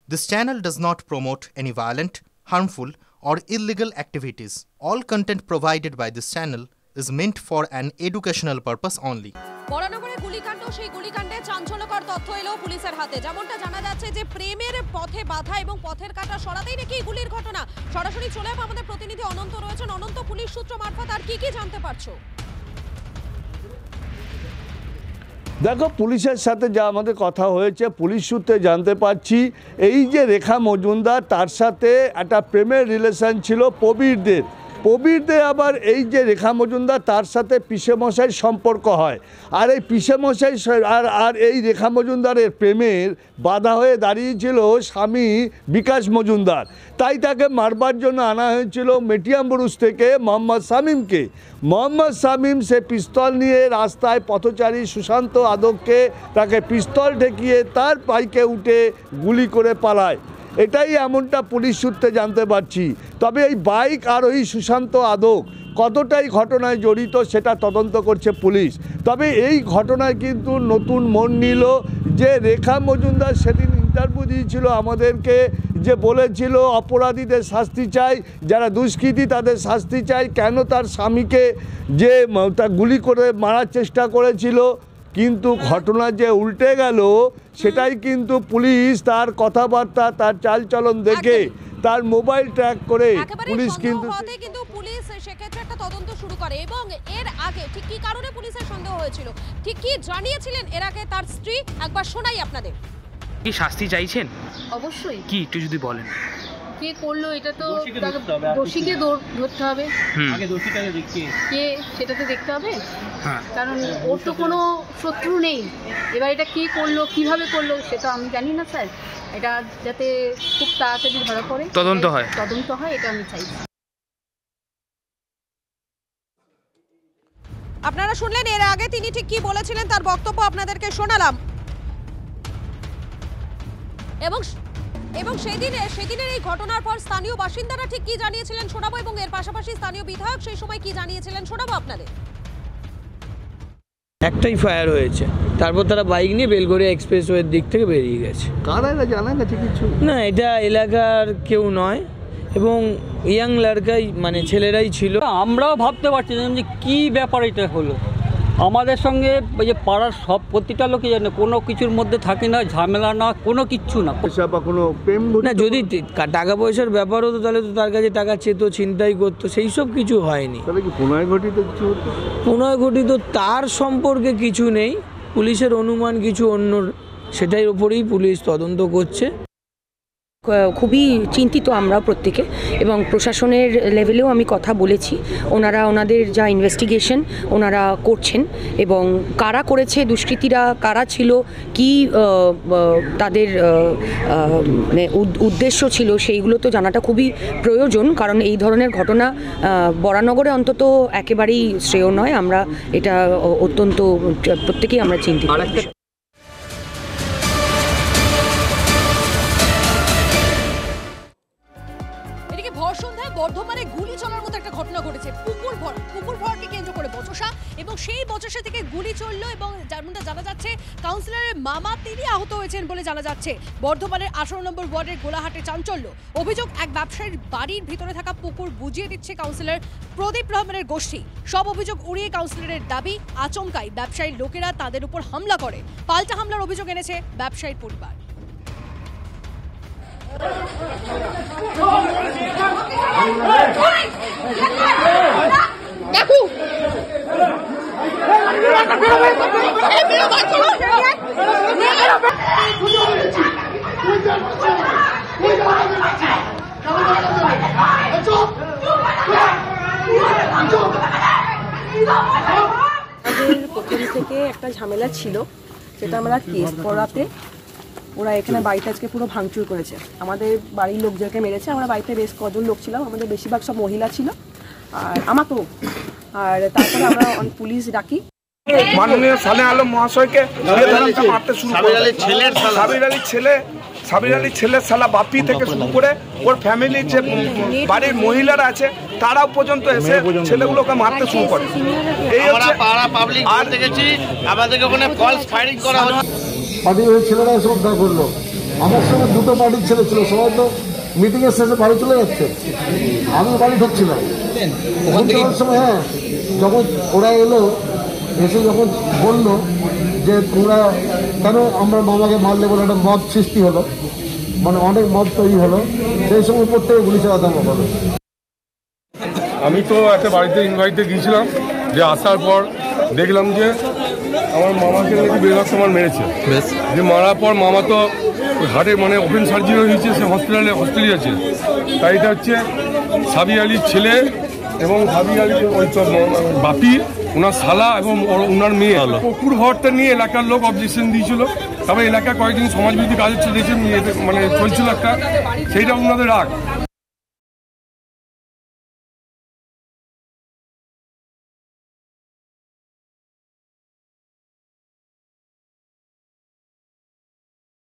This channel does not promote any violent, harmful, or illegal activities. All content provided by this channel is meant for an educational purpose only. বরানগরে গুলিকাণ্ড, সেই গুলিকাণ্ডে চাঞ্চল্যকর তথ্য এলো পুলিশের হাতে। যেমনটা জানা যাচ্ছে যে প্রেমের পথে বাধা এবং পথের কাঁটা সরাতেই নাকি গুলির ঘটনা। সরাসরি চলে যাব আমাদের প্রতিনিধি অনন্ত রয়েছেন। অনন্ত, পুলিশ সূত্র মারফত আর কি জানতে পারছো? দেখো, পুলিশের সাথে যা আমাদের কথা হয়েছে, পুলিশ সূত্রে জানতে পারছি এই যে রেখা মজুমদার, তার সাথে একটা প্রেমের রিলেশন ছিল প্রবীরদের। আবার এই যে রেখা মজুমদার, তার সাথে পিসেমশাইয়ের সম্পর্ক হয়। আর এই পিসেমশাই আর এই রেখা মজুমদারের প্রেমের বাধা হয়ে দাঁড়িয়েছিল স্বামী বিকাশ মজুমদার। তাই তাকে মারবার জন্য আনা হয়েছিল মেটিয়ামবুরুজ থেকে মোহাম্মদ শামীমকে। মোহাম্মদ শামীম সে পিস্তল নিয়ে রাস্তায় পথচারী সুশান্ত আদককে তাকে পিস্তল ঠেকিয়ে তার বাইকে উঠে গুলি করে পালায়। এটাই এমনটা পুলিশ সূত্রে জানতে পারছি। তবে এই বাইক আরোহী সুশান্ত আদক কতটাই ঘটনায় জড়িত সেটা তদন্ত করছে পুলিশ। তবে এই ঘটনায় কিন্তু নতুন মোড় নিল যে রেখা মজুমদার সেদিন ইন্টারভিউ দিয়েছিল আমাদেরকে, যে বলেছিল অপরাধীদের শাস্তি চাই, যারা দুষ্কৃতী তাদের শাস্তি চাই। কেন তার স্বামীকে যে তা গুলি করে মারার চেষ্টা করেছিল, কিন্তু ঘটনা যে উল্টে গেল সেটাই কিন্তু পুলিশ তার কথাবার্তা, তার চালচলন দেখে, তার মোবাইল ট্র্যাক করে পুলিশ কিন্তু পুলিশ সেক্ষেত্রে একটা তদন্ত শুরু করে। এবং এর আগে ঠিক কি কারণে পুলিশের সন্দেহ হয়েছিল, ঠিক কি জানিয়েছিলেন এর আগে তার স্ত্রী, একবার শোনাই আপনাদের। কি শাস্তি চাইছেন? অবশ্যই। কি একটু যদি বলেন। কে করলো এটা তো দোষীকে ধরতে হবে, আগে দোষীটাকে কে সেটা তো দেখতে হবে। কারণ ওর তো কোনো শত্রু নেই। এবার এটা কে করলো, কিভাবে করলো সেটা আমি জানি না স্যার। এটা যাতে খুব তাড়াতাড়ি ধরা পড়ে, তদন্ত হয় এটা আমি চাই। আপনারা শুনলেন এর আগে তিনি ঠিক কি বলেছিলেন, তার বক্তব্য আপনাদেরকে শোনালাম। এবং সেদিনের এই ঘটনার পর স্থানীয় বাসিন্দারা ঠিক কি জানিয়েছিলেন শোনাবো, এবং এর পাশাপাশি স্থানীয় বিধায়ক সেই সময় কি জানিয়েছিলেন শোনাবো আপনাদের। একটাই ফায়ার হয়েছে, তারপর তারা বাইক নিয়ে বেলগড়িয়া এক্সপ্রেসওয়ের দিক থেকে বেরিয়ে গেছে। কারা এটা জানা গেছে কিছু না, এটা এলাকার কেউ নয় এবং ইয়াং লড়কাই মানে ছেলেরাই ছিল। আমরাও ভাবতে পারছিলাম যে কী ব্যাপার এটা হলো। আমাদের সঙ্গে যে পাড়ার সব প্রতিটা লোকই জানে কোনো কিছুর মধ্যে থাকি না, ঝামেলা না, কোনো কিচ্ছু না, কোনো প্রেম না। যদি টাকা পয়সার ব্যাপার হতো তাহলে তো তার কাছে টাকা চেত, ছিনতাই করতো, সেই সব কিছু হয়নি। তাহলে কি পুনরায় ঘটিত তার সম্পর্কে কিছু নেই। পুলিশের অনুমান কিছু অন্য, সেটার উপরেই পুলিশ তদন্ত করছে। খুবই চিন্তিত আমরা প্রত্যেকে, এবং প্রশাসনের লেভেলেও আমি কথা বলেছি। ওনাদের যা ইনভেস্টিগেশন ওনারা করছেন, এবং কারা করেছে, দুষ্কৃতীরা কারা ছিল, কি তাদের উদ্দেশ্য ছিল, সেইগুলো তো জানাটা খুবই প্রয়োজন। কারণ এই ধরনের ঘটনা বরানগরে অন্তত একেবারেই শ্রেয় নয়। আমরা এটা অত্যন্ত প্রত্যেকেই আমরা চিন্তিত। বর্ধমানে গুলি চলার মতো একটা ঘটনা ঘটেছে। পুকুর ভরাটকে কেন্দ্র করে বচসা, এবং সেই বচসা থেকে গুলি চললো, এবং যেমনটা জানা যাচ্ছে কাউন্সিলরের মামা তিনি আহত হয়েছেন বলে জানা যাচ্ছে। বর্ধমানের 18 নম্বর ওয়ার্ডের গোলাহাটে চাঞ্চল্য। অভিযোগ, এক ব্যবসায়ীর বাড়ির ভিতরে থাকা পুকুর বুঝিয়ে দিচ্ছে কাউন্সিলর প্রদীপ রহমানের গোষ্ঠী। সব অভিযোগ উড়িয়ে কাউন্সিলরের দাবি, আচমকাই ব্যবসায়ীর লোকেরা তাদের উপর হামলা করে। পাল্টা হামলার অভিযোগ এনেছে ব্যবসায়ীর পরিবার। প্রথম থেকে একটা ঝামেলা ছিল, সেটা আমরা কেস করাতে ওরা এখানে বাড়িতে আজকে পুরো ভাঙচুর করেছে। আমাদের বাড়ির লোকজনকে মেরেছে। আমরা বাড়িতে বেশ কজন লোক ছিলাম, আমাদের বেশিরভাগ সব মহিলা ছিল, আর আমার তো। আর তারপরে আমরা পুলিশ ডাকি। মাননীয় সালেহ আলম মহাশয়কে মারতে শুরু করে। সাবির আলীর ছেলের শালা বাপি থেকে শুরু করে ওর ফ্যামিলির যে বাড়ির মহিলারা আছে তারাও পর্যন্ত এসে ছেলেগুলোকে মারতে শুরু করে। এই হচ্ছে পাড়া পাবলিক আর দেখেছি আমাদেরকে ওখানে ফলস ফায়ারিং করা হচ্ছে। ছেলেরা শ্রদ্ধা করলো, আমার সঙ্গে দুটো পার্টির ছেলে ছিল, সবাই তো মিটিংয়ের শেষে বাড়ি চলে যাচ্ছে, আমি বাড়ি ঢুকছিলাম সময়। হ্যাঁ, যখন ওরা এলো, এসে যখন বললো যে তোমরা কেন আমরা মামাকে মারলে বলে একটা মদ সৃষ্টি হলো, মানে অনেক মদ তৈরি হলো, সেই সময় প্রত্যেকে গুলি চালাতাম বলো। আমি তো একটা বাড়িতে ইনভাইটে গিয়েছিলাম, যে আসার পর দেখলাম যে আমার মামাকে নাকি বেরক্তমান মেরেছে, যে মারার পর মামা তো হার্টে মানে ওপেন সার্জারি হয়েছে, সে হসপিটালে আছে। তাই এটা হচ্ছে সাবি আলীর ছেলে এবং সাবি আলীর ওই বাপি, ওনার শালা এবং ওনার মেয়ে। পুকুর ঘরটা নিয়ে এলাকার লোক অবজেকশন দিয়েছিল, তবে এলাকায় কয়েকদিন সমাজবিরোধী কাজের চলেছে মানে চলছিল একটা, সেইটা ওনাদের রাগ।